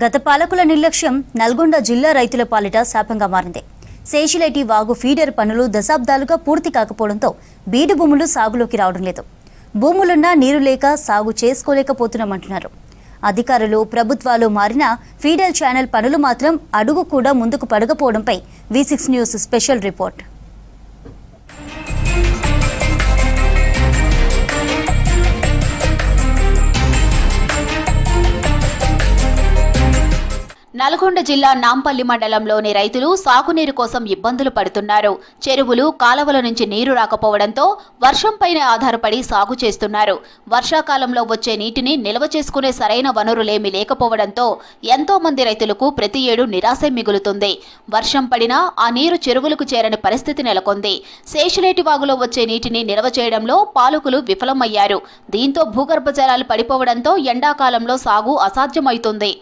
గత పాలకుల నిర్లక్ష్యం నల్గొండ జిల్లా రైతుల పాలిట శాపంగా మారింది. శేషిలేటి వాగు ఫీడర్ పనులు దశాబ్దాలుగా పూర్తి కాకపోవడంతో బీడు భూములు సాగులోకి రావడం లేదు. భూములున్నా నీరు లేక సాగు చేసుకోలేకపోతున్నామంటున్నారు. అధికారులు ప్రభుత్వాలు మారినా ఫీడర్ ఛానల్ పనులు మాత్రం అడుగు కూడా ముందుకు పడకపోవడంపై V6 news special report. Nalgonda జిల్లా నాంపల్లి మండలంలోని రైతులు సాగునీరు కోసం ఇబ్బందులు పడుతున్నారు. చెరువులు, కాలవల నుంచి నీరు రాకపోవడంతో వర్షంపైనే ఆధారపడి సాగు చేస్తున్నారు. వర్షాకాలంలో వచ్చే నీటిని నిల్వ చేసుకునే సరైన వనరులేమీ లేకపోవడంతో ఎంతో మంది రైతులకు ప్రతి ఏడు నిరాశే మిగులుతుంది. వర్షం పడినా ఆ నీరు చెరువులకు చేరని పరిస్థితి నెలకొంది. శేషిలేటి వాగులో వచ్చే నీటిని నిల్వ చేయడంలో పాలకులు విఫలమయ్యారు. దీంతో భూగర్భ జలాలు పడిపోవడంతో ఎండాకాలంలో సాగు అసాధ్యమవుతుంది.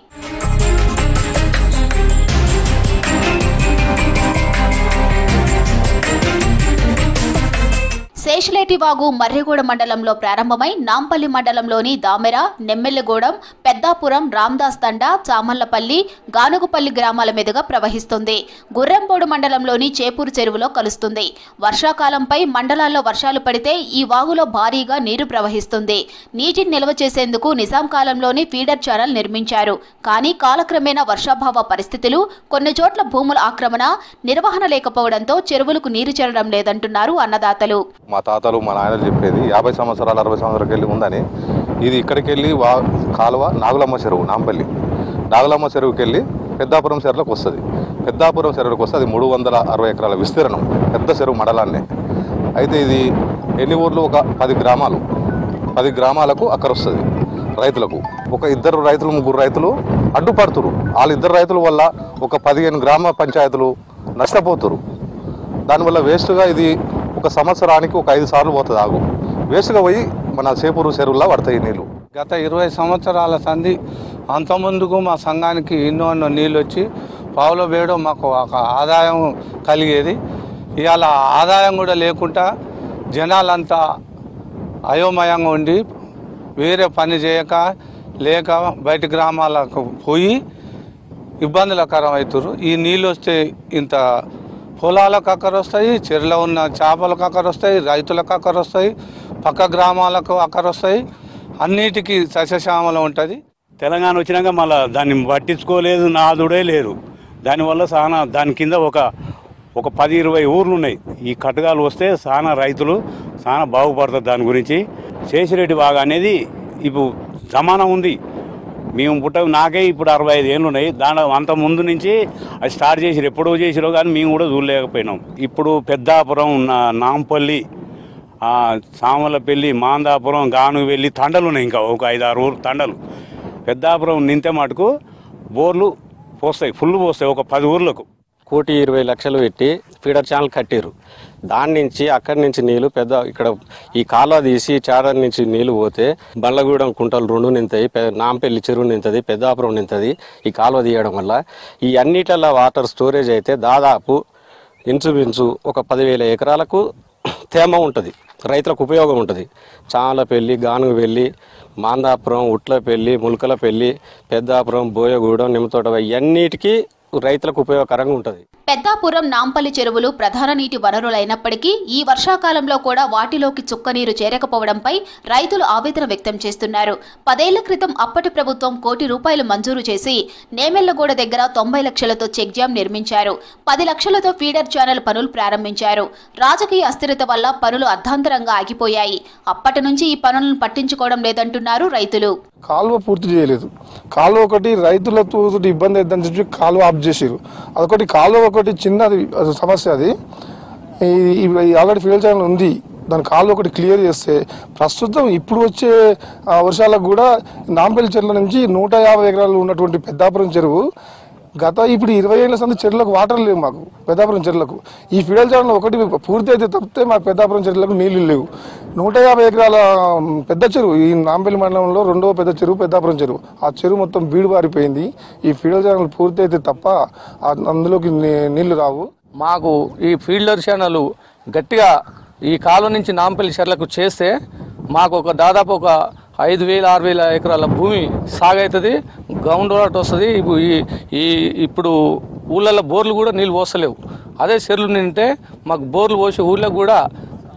శేషిలేటి వాగు మర్రిగూడ మండలంలో ప్రారంభమై నాంపల్లి మండలంలోని దామెర, నెమ్మెల్లగూడెం, పెద్దాపురం, రామదాస్ తండా, చామల్లపల్లి, గానుగుపల్లి గ్రామాల మీదుగా ప్రవహిస్తుంది. గుర్రంపోడు మండలంలోని చేపూరు చెరువులో కలుస్తుంది. వర్షాకాలంపై మండలాల్లో వర్షాలు పడితే ఈ వాగులో భారీగా నీరు ప్రవహిస్తుంది. నీటిని నిల్వ చేసేందుకు నిజాం కాలంలోని ఫీడర్ ఛానల్ నిర్మించారు. కానీ కాలక్రమేణా వర్షాభావ పరిస్థితులు, కొన్ని చోట్ల భూముల ఆక్రమణ, నిర్వహణ లేకపోవడంతో చెరువులకు నీరు చేరడం లేదంటున్నారు అన్నదాతలు. మా తాతలు మా నాయనలు చెప్పేది 50 సంవత్సరాలు 60 సంవత్సరాలకు వెళ్ళి ఉందని. ఇది ఇక్కడికి వెళ్ళి కాలువ నాగులమ్మ చెరువు, నాంపల్లి నాగులమ్మ చెరువుకి వెళ్ళి పెద్దాపురం చెరువులకు వస్తుంది. పెద్దాపురం చెరువులకు వస్తే అది 360 ఎకరాల విస్తీర్ణం, పెద్ద చెరువు మండలాన్ని. అయితే ఇది ఎన్ని ఊర్లు, ఒక 10 గ్రామాలకు అక్కడ వస్తుంది. రైతులకు ఒక 2 రైతులు 3 రైతులు అడ్డుపడుతురు. వాళ్ళిద్దరు రైతుల వల్ల ఒక 15 గ్రామ పంచాయతీలు నష్టపోతురు. దానివల్ల వేస్ట్గా ఇది ఒక సంవత్సరానికి ఒక 5 సార్లు పోతుంది. ఆగు వేస్ట్గా పోయి మన చేపూరు చెరువుల్లో పడతాయి నీళ్ళు. గత 20 సంవత్సరాల సంధి అంతముందుకు మా సంఘానికి ఎన్నో నీళ్ళు వచ్చి పావులో వేయడం మాకు ఒక ఆదాయం కలిగేది. ఇవాళ ఆదాయం కూడా లేకుండా జనాలంతా అయోమయంగా ఉండి వేరే పని చేయక లేక బయట గ్రామాలకు పోయి ఇబ్బందులకరం అవుతారు. ఈ నీళ్ళు వస్తే ఇంత పొలాలకు అక్కర వస్తాయి, చెరువులో ఉన్న చేపలకు అక్కర వస్తాయి, రైతులకు అక్కర వస్తాయి, పక్క గ్రామాలకు అక్కర వస్తాయి, అన్నిటికీ సస్యశ్యామలం ఉంటుంది. తెలంగాణ వచ్చినాక మళ్ళీ దాన్ని పట్టించుకోలేదు, నాదుడే లేరు. దానివల్ల చాలా దాని కింద ఒక 10-20 ఊర్లు ఉన్నాయి. ఈ కట్టగాలు వస్తే చాలా రైతులు చాలా బాగుపడతారు. దాని గురించి శేషిలేటి వాగు అనేది ఇప్పుడు జమానా ఉంది. మేము నాకే ఇప్పుడు 65 ఏళ్ళు ఉన్నాయి. దాని అంత ముందు నుంచి అది స్టార్ట్ చేసిరు, ఎప్పుడో చేసిరో కానీ మేము కూడా చూడలేకపోయినాం. ఇప్పుడు పెద్దాపురం, నాంపల్లి, సామలపల్లి, మాందాపురం, గానుగుపల్లి తండలు ఉన్నాయి. ఇంకా ఒక 5-6 ఊరు తండలు. పెద్దాపురం నింతే మటుకు బోర్లు పోస్తాయి, ఫుల్ పోస్తాయి. ఒక 10 ఊర్లకు 1,20,00,000 పెట్టి ఫీడర్ ఛానల్ కట్టిరు. దాని నుంచి అక్కడి నుంచి నీళ్ళు ఇక్కడ ఈ కాలువ తీసి చాడ నుంచి నీళ్ళు పోతే బండ్లగూడెం కుంటలు 2 నింతాయి, నాంపల్లి చెరువు నింతది, పెద్దాపురం నింతది. ఈ కాలువ తీయడం వల్ల ఈ అన్నిటిలో వాటర్ స్టోరేజ్ అయితే దాదాపు ఇంచుమించు ఒక 10,000 ఎకరాలకు తేమ ఉంటుంది, రైతులకు ఉపయోగం ఉంటుంది. చామలపల్లి, గానుగుపల్లి, మాందాపురం, ఉట్లపల్లి, ములకలపల్లి, పెద్దాపురం, బోయగూడెం, నిమ్మతోట ఇవన్నిటికీ రైతులకు ఉపయోగకరంగా ఉంటుంది. పెద్దాపురం, నాంపల్లి చెరువులు ప్రధాన నీటి వనరులైనప్పటికీ ఈ వర్షాకాలంలో కూడా వాటిలోకి చుక్క నీరు చేరకపోవడంపై రైతులు ఆవేదన వ్యక్తం చేస్తున్నారు. 10 ఏళ్ల క్రితం అప్పటి ప్రభుత్వం ₹1 కోటి మంజూరు చేసి నేమెళ్లగూడ దగ్గర 90 లక్షలతో చెక్ డ్యాం నిర్మించారు. 10 లక్షలతో ఫీడర్ ఛానల్ పనులు ప్రారంభించారు. రాజకీయ అస్థిరత వల్ల పనులు అర్ధాంతరంగా ఆగిపోయాయి. అప్పటి నుంచి ఈ పనులను పట్టించుకోవడం లేదంటున్నారు రైతులు. కాలువ పూర్తి చేయలేదు. కాలువ ఒకటి రైతులతో ఇబ్బంది అవుతుందని చెప్పి కాలువ ఆఫ్ చేసారు. అదొకటి కాలువ ఒకటి చిన్నది సమస్య. అది ఆల్రెడీ ఫీల్డ్ ఛానల్ ఉంది, దాని కాలువ ఒకటి క్లియర్ చేస్తే ప్రస్తుతం ఇప్పుడు వచ్చే వర్షాలకు కూడా నాంపల్లి చెరువుల నుంచి 150 ఎకరాలు ఉన్నటువంటి పెద్దాపురం చెరువు ఇప్పుడు 20 ఏళ్ల సంది చెరువులకు వాటర్ లేవు. మాకు పెద్దాపురం చెరువులకు ఈ ఫీడర్ ఛానల్ ఒకటి పూర్తి అయితే తప్పితే మాకు పెద్దాపురం చెరువులకు నీళ్లు లేవు. 150 ఎకరాల పెద్ద చెరువు ఈ నాంపల్లి మండలంలో 2వ పెద్ద చెరువు పెద్దాపురం చెరువు. ఆ చెరువు మొత్తం బీడు బారిపోయింది. ఈ ఫీడర్ ఛానల్ పూర్తి అయితే తప్ప అందులోకి నీళ్లు రావు. మాకు ఈ ఫీల్డర్ ఛానల్ గట్టిగా ఈ కాలువ నుంచి నాంపల్లి చెరువులకు చేస్తే మాకు దాదాపు ఒక 5,000 6,000 ఎకరాల భూమి సాగవుతుంది, గ్రౌండ్ వాటర్ వస్తుంది. ఇప్పుడు ఊళ్ళల్లో బోర్లు కూడా నీళ్ళు పోస్తలేవు. అదే చెరువులు నింటే మాకు బోర్లు పోసి ఊళ్ళకు కూడా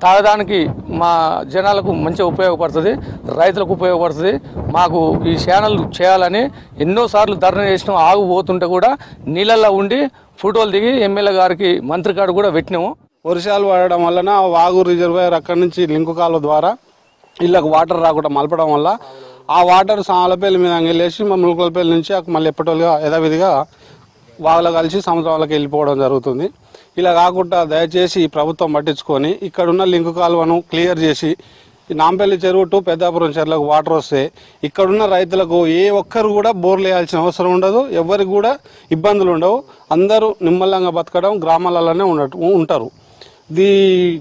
తాగడానికి మా జనాలకు మంచిగా ఉపయోగపడుతుంది, రైతులకు ఉపయోగపడుతుంది. మాకు ఈ ఛానల్ చేయాలని ఎన్నోసార్లు ధర్నా చేసినాం. ఆగిపోతుంటే కూడా నీళ్ళల్లో ఉండి ఫోటోలు దిగి ఎమ్మెల్యే గారికి మంత్రి గారు కూడా పెట్టినాము. వర్షాలు పడడం వలన వాగు రిజర్వాయర్ అక్కడి నుంచి లింకు కాలువ ద్వారా ఇళ్ళకు వాటర్ రాకుండా మలపడం వల్ల ఆ వాటర్ సామలపల్లి మీద వెళ్ళేసి మా ములకలపల్లి నుంచి మళ్ళీ ఎప్పటిగా యథావిధిగా వాగులో కలిసి సముద్రంలోకి వెళ్ళిపోవడం జరుగుతుంది. ఇలా కాకుండా దయచేసి ఈ ప్రభుత్వం పట్టించుకొని ఇక్కడున్న లింకు కాలువను క్లియర్ చేసి నాంపల్లి చెరువు టు పెద్దాపురం చెరువులకు వాటర్ వస్తే ఇక్కడున్న రైతులకు ఏ ఒక్కరు కూడా బోర్లు వేయాల్సిన అవసరం ఉండదు, ఎవరికి కూడా ఇబ్బందులు ఉండవు. అందరూ నిమ్మలంగా బతకడం గ్రామాలలోనే ఉంటారు. ఈ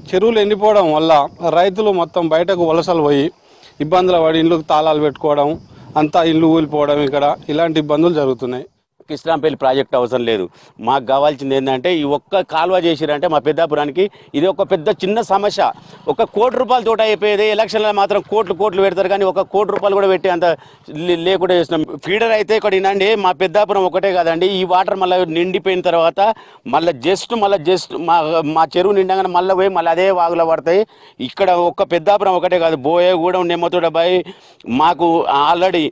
చెరువులు ఎండిపోవడం వల్ల రైతులు మొత్తం బయటకు వలసలు పోయి ఇబ్బందులు పడి ఇళ్ళకు తాళాలు పెట్టుకోవడం, అంతా ఇల్లు కూలిపోవడం, ఇక్కడ ఇలాంటి ఇబ్బందులు జరుగుతున్నాయి. కిస్లాంపల్లి ప్రాజెక్ట్ అవసరం లేదు. మాకు కావాల్సింది ఏంటంటే ఈ ఒక్క కాలువ చేసిరంటే మా పెద్దాపురానికి ఇది ఒక పెద్ద చిన్న సమస్య. 1 కోటి రూపాయలతో అయిపోయేది. ఎలక్షన్లో మాత్రం కోట్లు పెడతారు, కానీ 1 కోటి రూపాయలు కూడా పెట్టి అంత లేకుండా చేస్తున్నాం. ఫీడర్ అయితే ఇక్కడ వినండి, మా పెద్దాపురం ఒకటే కాదండి, ఈ వాటర్ మళ్ళీ నిండిపోయిన తర్వాత మళ్ళీ జస్ట్ మా చెరువు నిండగానే మళ్ళీ పోయి మళ్ళీ అదే వాగులో పడతాయి. ఇక్కడ ఒక్క పెద్దాపురం ఒకటే కాదు, బోయగూడెం, నెమ్మతోడబాయి, మాకు ఆల్రెడీ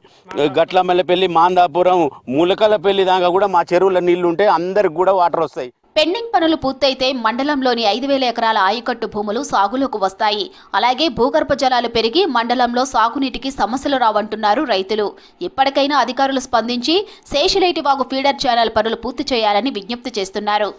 గట్లమల్లపల్లి, మాందాపురం, ములకలపల్లి దాకా కూడా మా చెరువుల నీళ్లు ఉంటే అందరికి కూడా వాటర్ వస్తాయి. పెండింగ్ పనులు పూర్తయితే మండలంలోని 5,000 ఎకరాల ఆయకట్టు భూములు సాగులోకి వస్తాయి. అలాగే భూగర్భ జలాలు పెరిగి మండలంలో సాగునీటికి సమస్యలు రావంటున్నారు రైతులు. ఇప్పటికైనా అధికారులు స్పందించి శేషిలేటి వాగు ఫీడర్ ఛానల్ పనులు పూర్తి చేయాలని విజ్ఞప్తి చేస్తున్నారు.